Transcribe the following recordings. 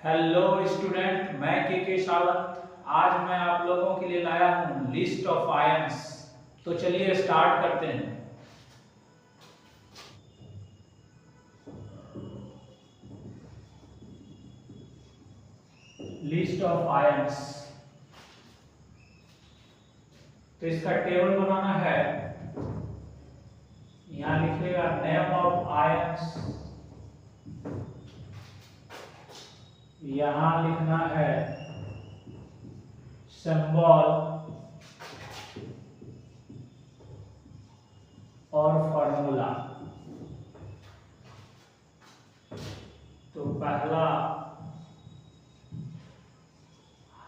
Hello student, मैं के सावंत। आज मैं आप लोगों के लिए लाया हूँ लिस्ट ऑफ आयंस। तो चलिए स्टार्ट करते हैं। लिस्ट ऑफ आयंस, तो इसका टेबल बनाना है। यहाँ लिखेगा नेम ऑफ आयंस, यहाँ लिखना है सिंबल और फॉर्मूला। तो पहला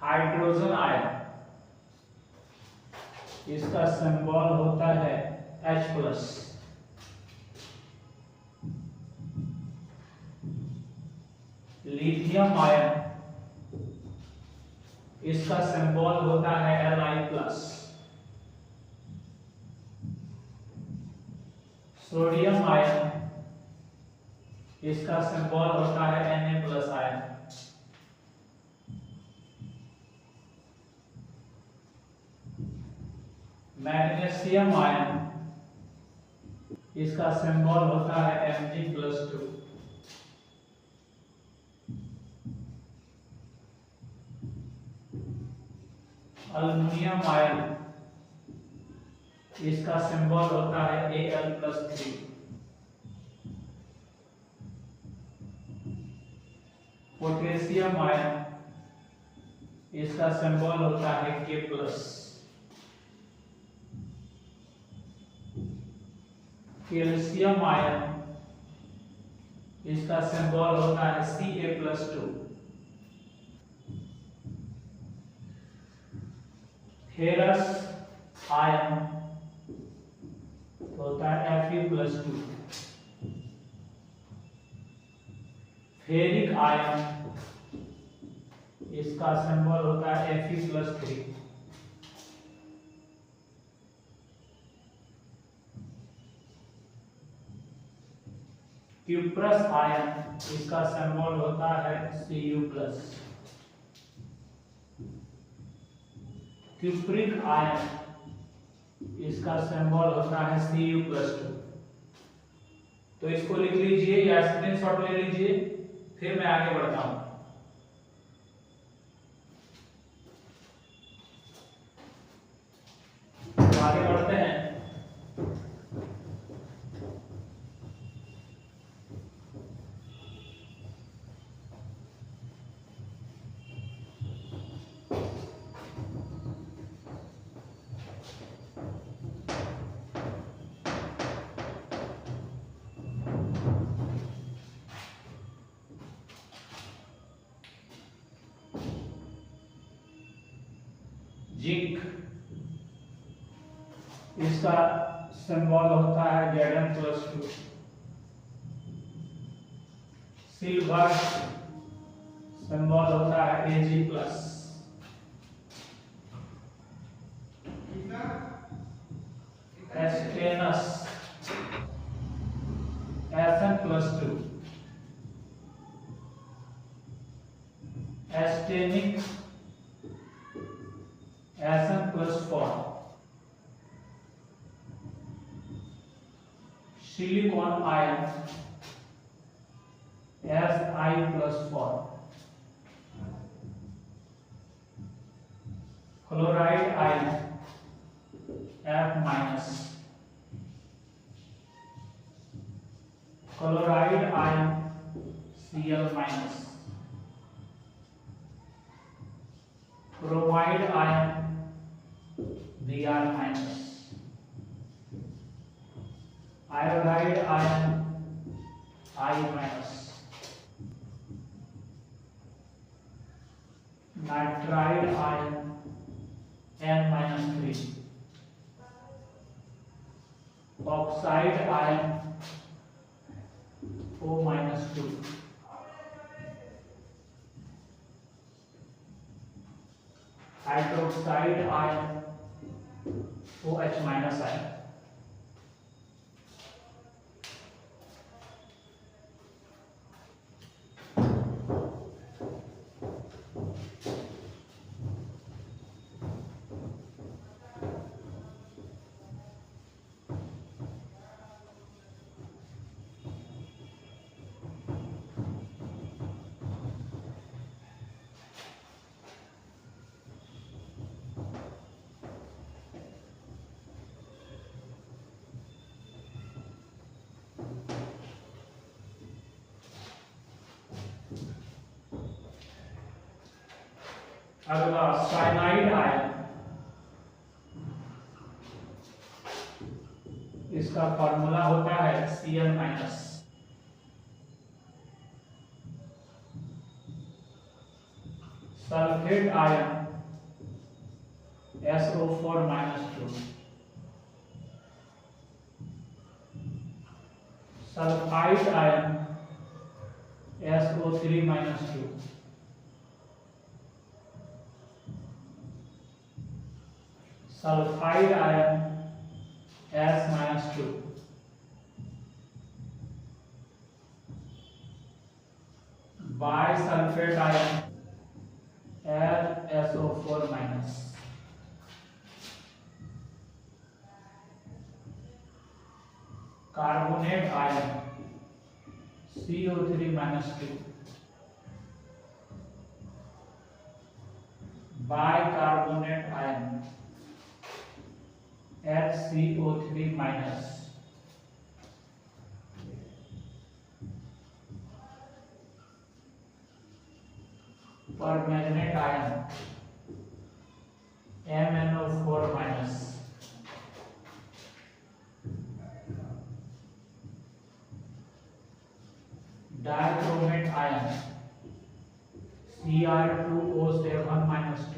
हाइड्रोजन आयन, इसका सिंबल होता है H+। लिथियम आयन, इसका सिंबल होता है Li+। सोडियम आयन, इसका सिंबल होता है Na+ आयन। मैग्नीशियम आयन, इसका सिंबल होता है Mg+2। एल्युमिनियम आयन, इसका सिंबल होता है Al+3। पोटेशियम आयन, इसका सिंबल होता है K+। कैल्शियम आयन, इसका सिंबल होता है Ca+2। फेरस आयन होता है Fe+2। फेरिक आयन, इसका सिंबल होता है Fe+3। क्यूप्रस आयन, इसका सिंबल होता है Cu+। क्यूप्रिक आयन, इसका सिंबल होता है Cu+2। तो इसको लिख लीजिए या स्क्रीनशॉट ले लीजिए, फिर मैं आगे बढ़ता हूं। तो आगे बढ़ते हैं। जिंक, इसका सिंबल होता है Zn+2। सिल्वर, सिंबल होता है Ag+। एस्टेनस, Sn+2। एस्टेनिक, Sn+4। Silicon ion, Si+4। Chloride ion, F-। Chloride ion, Cl-। Bromide ion, Br-। Iodide ion, I-। Nitride ion, N-3। Oxide ion, O-2। Hydroxide ion, OH- ion. अगला cyanide ion, इसका formula होता है Cl-। Sulphate ion SO4-2, sulphide ion SO3-2, sulphide ion S-2, bisulphate ion SO4-, carbonate ion CO3-2, bicarbonate ion HCO3-, permanganate ion MnO4-, dichromate ion Cr2O7-2,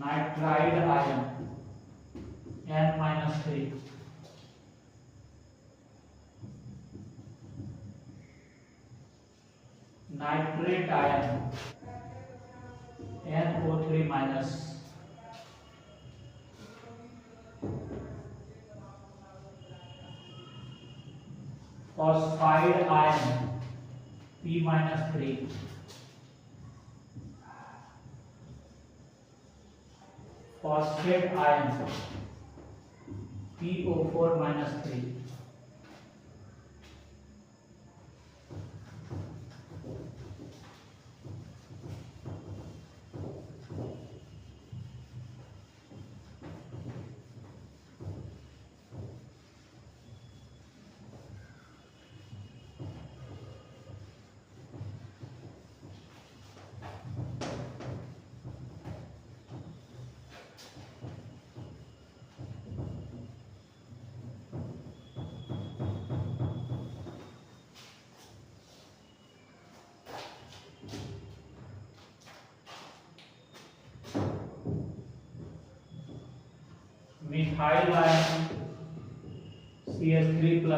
nitride ion N-3, nitrate ion NO3-, phosphide ion P-3, phosphate ion PO4-3, methyl ion CH3+,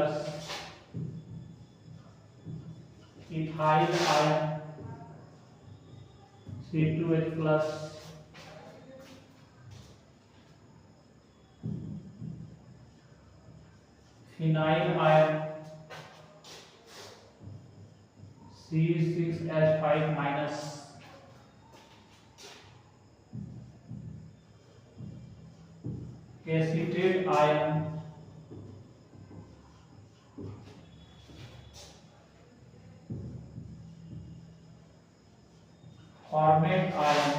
ethyl ion C2H+, phenyl ion C6H5-, acetate ion format ion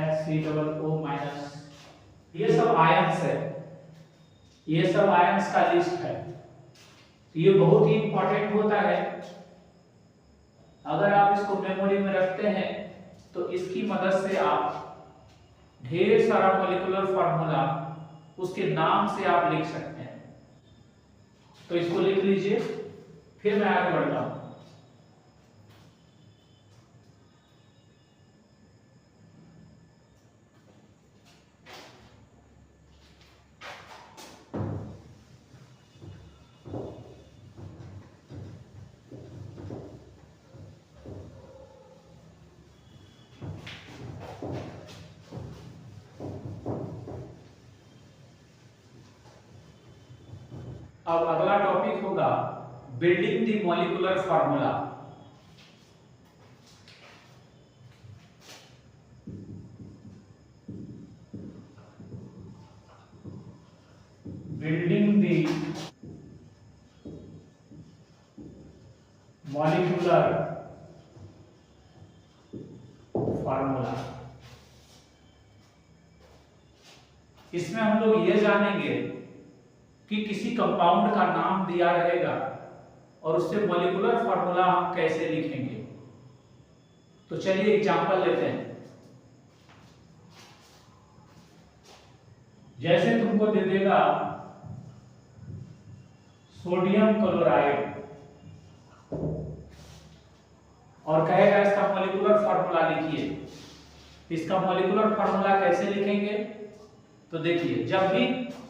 HCOO-। ये सब ions है, ये सब ions का list है। तो ये बहुत ही इंपॉर्टेंट होता है। अगर आप इसको मेमोरी में रखते हैं तो इसकी मदद से आप ढेर सारा मॉलिक्यूलर फार्मूला उसके नाम से आप लिख सकते हैं। तो इसको लिख लीजिए, फिर मैं आगे बढ़ता हूं। अब अगला टॉपिक होगा building the molecular formula. Building the molecular formula. इसमें हम लोग ये जानेंगे कि किसी कंपाउंड का नाम दिया रहेगा और उससे मॉलिक्यूलर फार्मूला हम कैसे लिखेंगे। तो चलिए एग्जांपल लेते हैं। जैसे तुमको दे देगा सोडियम क्लोराइड और कहेगा इसका मॉलिक्यूलर फार्मूला लिखिए। इसका मॉलिक्यूलर फार्मूला कैसे लिखेंगे? तो देखिए, जब भी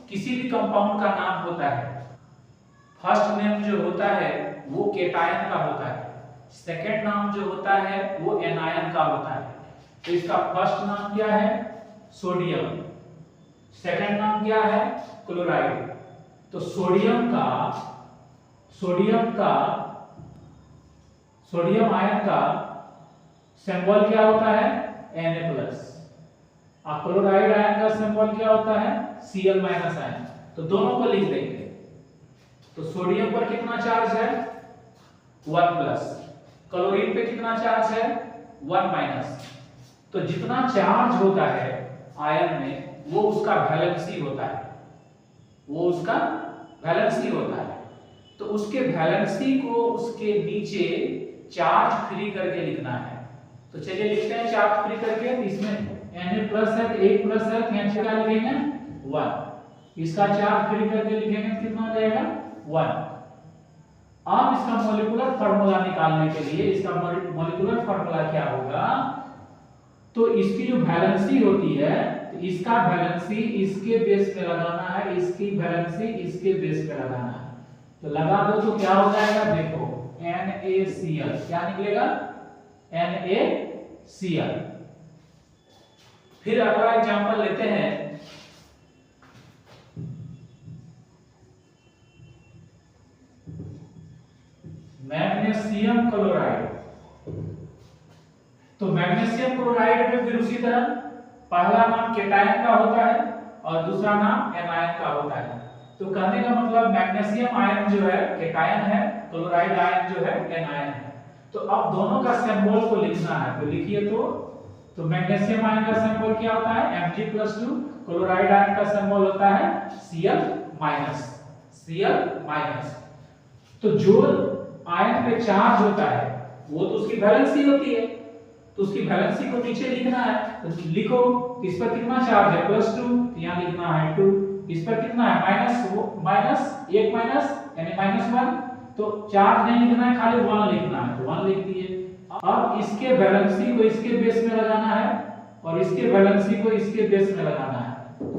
किसी भी कंपाउंड का नाम होता है, फर्स्ट नेम जो होता है वो केटायन का होता है, सेकंड नाम जो होता है वो एनायन का होता है। तो इसका फर्स्ट नाम क्या है? सोडियम। सेकंड नाम क्या है? क्लोराइड। तो सोडियम आयन का सिंबल क्या होता है? Na+। और क्लोराइड आयन का सिंबल क्या होता है? Cl- ion. तो दोनों को लिख देंगे। तो सोडियम पर कितना चार्ज है? 1+। क्लोरीन पे कितना चार्ज है? 1-। तो जितना चार्ज होता है आयन में वो उसका वैलेंसी होता है, तो उसके वैलेंसी को उसके नीचे चार्ज फ्री करके लिखना है। तो चलिए लिखते हैं चार्ज फ्री करके। इसमें Na+ है, 1+ है, तो यहाँ क्या लिखेंगे? 1। इसका चार्ज फ्री करके लिखेंगे तो कितना हो जाएगा? 1। अब इसका मॉलिक्यूलर फार्मूला निकालने के लिए इसका मॉलिक्यूलर फार्मूला क्या होगा? तो इसकी जो वैलेंसी होती है, तो इसका वैलेंसी इसके बेस पे लगाना है, इसकी वैलेंसी इसके बेस पे लगाना है। तो लगा दो तो क्या हो जाएगा? देखो NaCl क्या निकलेगा? NaCl। फिर अगला एग्जांपल लेते हैं। Magnesium chloride. तो मैग्नीशियम क्लोराइड में फिर उसी तरह पहला नाम केटायन का होता है और दूसरा नाम एनायन का होता है। तो कहने का मतलब मैग्नीशियम आयन जो है केटायन है, क्लोराइड आयन जो है एनायन है। तो अब दोनों का सिंबल को लिखना है। तो लिखिए। तो मैग्नीशियम आयन का सिंबल क्या होता है? Mg+2। क्लोराइड आयन का सिंबल होता है Cl-। तो जो आयन पे चार्ज होता है वो तो उसकी वैलेंसी होती है, तो उसकी वैलेंसी को नीचे लिखना है। तो लिखो, इस पर कितना चार्ज है? +2, तो यहाँ लिखना है 2। इस पर कितना है? -1 यानी -1, तो चार्ज नहीं लिखना है, खाली 1 लिखना है, तो 1 लिख दिए। अब इसके वैलेंसी को इसके बेस में लगाना है और इसके वैलेंसी को इसके बेस में लगाना है।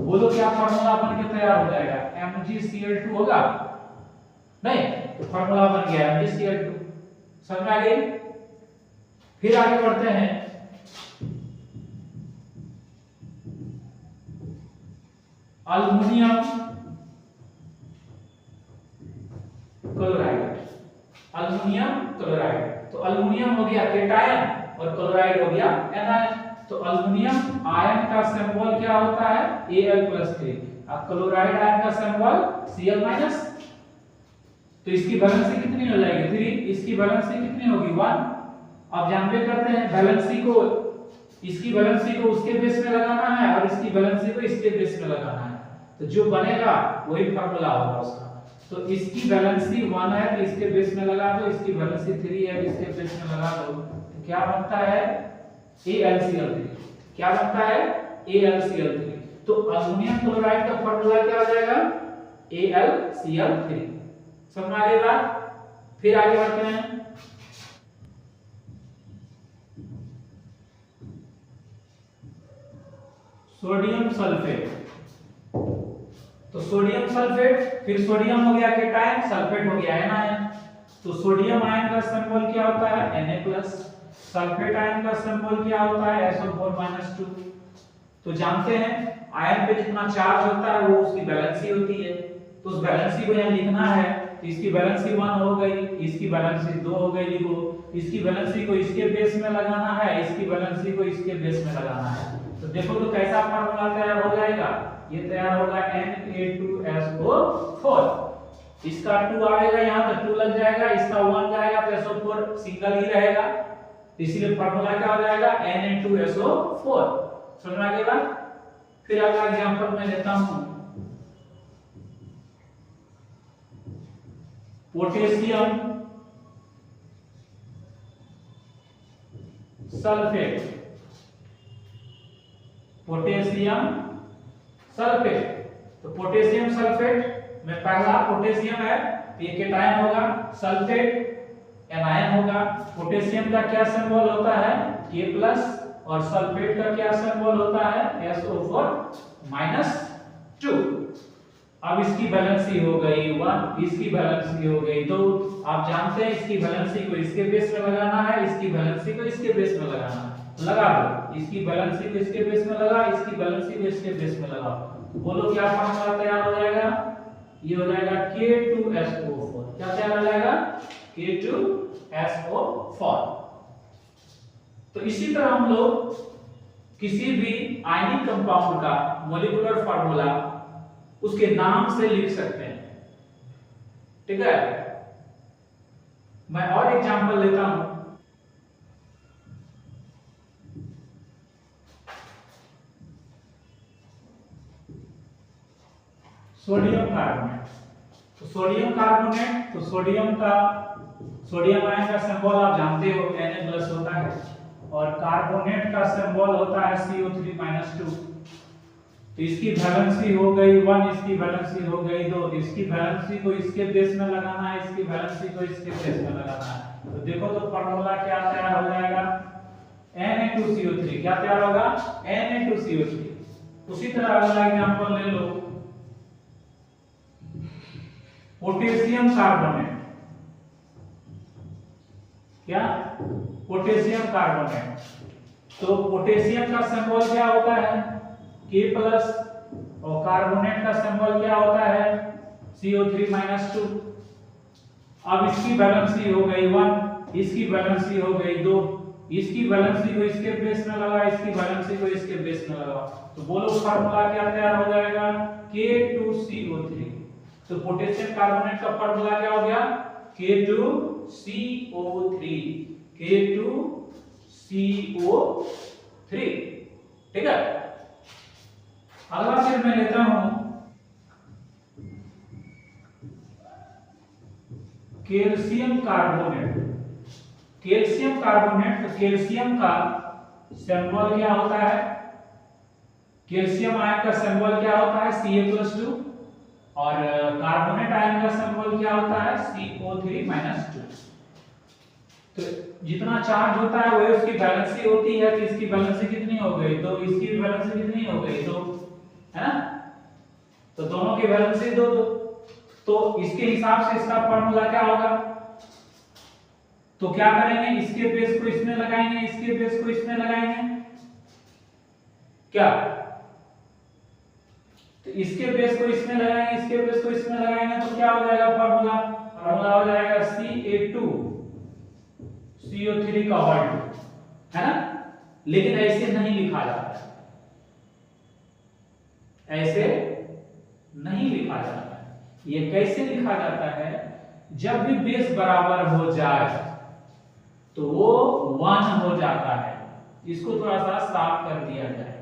बोलो क्या फार्मूला बन के तैयार हो जाएगा? MgCl2 होगा? नहीं, तो फार्मूला बन गया MgCl2। समझ में आ गई? फिर आगे बढ़ते हैं। Aluminium chloride. तो अल्युमिनियम हो गया केटायन और क्लोराइड हो गया एनायन। तो अल्युमिनियम आयन का सिंबल क्या होता है? Al+3। अब क्लोराइड आयन का सिंबल Cl-। तो इसकी वैलेंसी कितनी हो जाएगी? 3। इसकी वैलेंसी कितनी होगी? 1। अब जानते करते हैं वैलेंसी को, इसकी वैलेंसी को उसके बेस में लगाना है और इसकी वैलेंसी को इसके बेस में लगाना है। तो जो बनेगा वही फार्मूला होगा उसका। तो इसकी वैलेंसी 1 है तो इसके बेस में लगा दो, इसकी वैलेंसी 3 है इसके बेस में लगा दो, तो क्या बनता है? AlCl3। क्या बनता है? AlCl3। तो अल्युमिनियम क्लोराइड का फार्मूला क्या हो जाएगा? AlCl3। समझ में आ गई बात? फिर आगे बढ़ते हैं। Sodium sulphate. तो सोडियम सल्फेट, फिर सोडियम हो गया केटायन, सल्फेट हो गया एनायन। तो सोडियम आयन का सिंबल क्या होता है? Na+। सल्फेट आयन का सिंबल क्या होता है? SO4-2। तो जानते हैं आयन पे जितना चार्ज होता है वो उसकी वैलेंसी होती है, तो उस वैलेंसी को यहाँ लिखना है। तो इसकी वैलेंसी 1 हो गई, इसकी वैलेंसी 2 हो गई, लिखो। इसकी वैलेंसी को इसके बेस में लगाना है, इसकी वैलेंसी को इसके बेस में लगाना है। तो देखो तो कैसा फार्मूला तैयार हो जाएगा? ये तैयार होगा Na2SO4। इसका 2 आएगा यहाँ तो 2 लग जाएगा, इसका 1 जाएगा तो SO4 सिंगल ही रहेगा, इसलिए फार्मूला क्या हो जाएगा? Na2SO4। समझ में आ गई बात? फिर अगला एग्जांपल मैं लेता हूं। Potassium sulphate, potassium sulphate. तो पोटेशियम सल्फेट में पहला पोटेशियम है, ये केटायन होगा, सल्फेट एनायन होगा। पोटेशियम का क्या सिंबल होता है, K+, और सल्फेट का क्या सिंबल होता है, SO4-2। अब इसकी वैलेंसी हो गई 1, इसकी वैलेंसी हो गई 2। आप जानते हैं इसकी वैलेंसी को इसके बेस में लगाना है, इसकी वैलेंसी को इसके बेस में लगाना है। लगा दो, इसकी वैलेंसी को इसके बेस में लगा, इसकी वैलेंसी को इसके बेस में लगा। बोलो क्या फॉर्मूला तैयार हो जाएगा, ये हो जाएगा K2SO4। क्या तैयार हो जाएगा, K2SO4। तो इसी तरह हम लोग किसी भी आयनिक कंपाउंड का मॉलिक्यूलर फार्मूला उसके नाम से लिख सकते हैं, ठीक है। मैं और एग्जांपल लेता हूं। Sodium carbonate. तो सोडियम कार्बोनेट, तो सोडियम आयन का सिंबल आप जानते हो Na+ होता है, और कार्बोनेट का सिंबल होता है CO3-2। तो इसकी वैलेंसी हो गई 1, इसकी वैलेंसी हो गई 2। इसकी वैलेंसी को इसके बेस में लगाना है, इसकी वैलेंसी को इसके बेस में लगाना है। तो देखो तो फार्मूला क्या तैयार हो जाएगा, Na2CO3। क्या तैयार होगा, Na2CO3। उसी तरह अगला एग्जांपल ले लो, पोटेशियम कार्बोनेट। क्या, पोटेशियम कार्बोनेट। तो पोटेशियम का सिंबल क्या होता है, K+, और कार्बोनेट का सिंबल क्या होता है, CO3-2। अब इसकी वैलेंसी हो गई 1, इसकी वैलेंसी हो गई 2। इसकी वैलेंसी को इसके बेस में लगा, इसकी वैलेंसी को इसके बेस में लगा। तो बोलो फार्मूला क्या तैयार हो जाएगा, K2CO3। तो पोटेशियम कार्बोनेट का फार्मूला क्या हो गया, K2CO3, K2CO3, ठीक है। अगला फिर मैं लेता हूं कैल्शियम कार्बोनेट। कैल्शियम कार्बोनेट, तो कैल्शियम का सिंबल क्या होता है, कैल्शियम आयन का सिंबल क्या होता है, Ca+2, और कार्बोनेट आयन का सिंबल क्या होता है, CO3-2। तो जितना चार्ज होता है वो उसकी बैलेंसी होती है। तो इसकी बैलेंसी कितनी हो गई, तो इसकी बैलेंसी कितनी हो गई, 2, है ना। तो दोनों की बैलेंसी 2। तो इसके हिसाब से इसका फार्मूला क्या होगा, तो क्या करेंगे, इसके बेस को इसमें लगाएंगे, इसके बेस को इसमें लगाएंगे, क्या, तो इसके बेस को इसमें लगाएंगे, इसके बेस को इसमें लगाएंगे, तो क्या हो जाएगा फार्मूला हो जाएगा Ca2CO3 का होल, है ना। लेकिन ऐसे नहीं लिखा जाता है, ऐसे नहीं लिखा जाता है। ये कैसे लिखा जाता है, जब भी बेस बराबर हो जाए तो वो 1 हो जाता है। इसको थोड़ा सा साफ कर दिया जाए,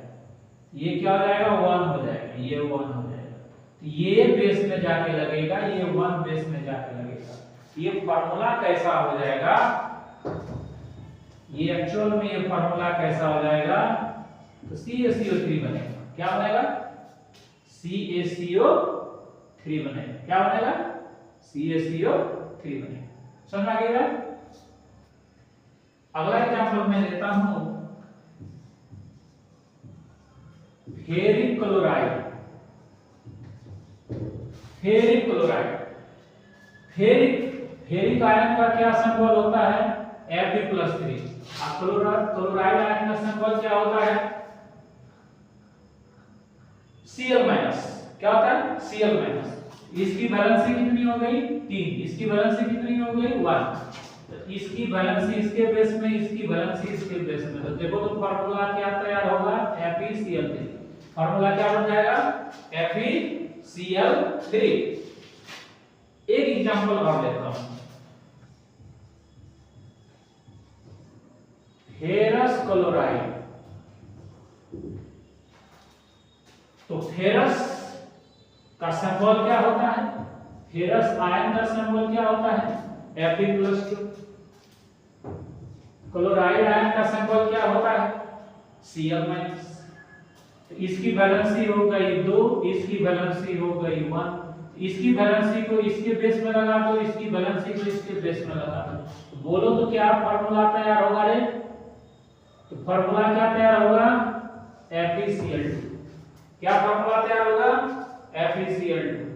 ये क्या हो जाएगा, 1 हो जाएगा, ये 1 हो जाएगा। तो ये बेस में जाके लगेगा, ये 1 बेस में जाके लगेगा। ये फार्मूला कैसा हो जाएगा, ये एक्चुअल में ये फार्मूला कैसा हो जाएगा, तो CaCO3 बनेगा। क्या बनेगा, CaCO3 बनेगा। क्या बनेगा, CaCO3 बनेगा। समझ आ गया। अगला एग्जांपल मैं लेता हूं ferric chloride. Ferric chloride, ferric ion का क्या सिंबल होता है, Fe+3। क्लोराइड आयन का सिंबल क्या होता है, Cl-। क्या होता है, Cl-। इसकी बैलेंसी कितनी हो गई, 3। इसकी बैलेंसी कितनी हो गई, 1। तो इसकी बैलेंसी इसके बेस में, इसकी बैलेंसी इसके बेस में। तो देखो तो फार्मूला क्या तैयार होगा, FeCl3। फार्मूला क्या बन जाएगा, FeCl3। एक एग्जांपल और लेता हूं, फेरस क्लोराइड। तो फेरस का सिंबल क्या होता है, फेरस आयन का सिंबल क्या होता है, Fe+2। क्लोराइड आयन का सिंबल क्या होता है? Cl-। इसकी वैलेंसी हो गई 2, इसकी वैलेंसी हो गई 1। इसकी वैलेंसी को इसके बेस में लगा दो, इसकी वैलेंसी को इसके बेस में लगा दो, तो बोलो तो क्या फार्मूला तैयार होगा रे? तो फार्मूला क्या तैयार होगा? FeCl2। क्या फार्मूला तैयार होगा? FeCl2।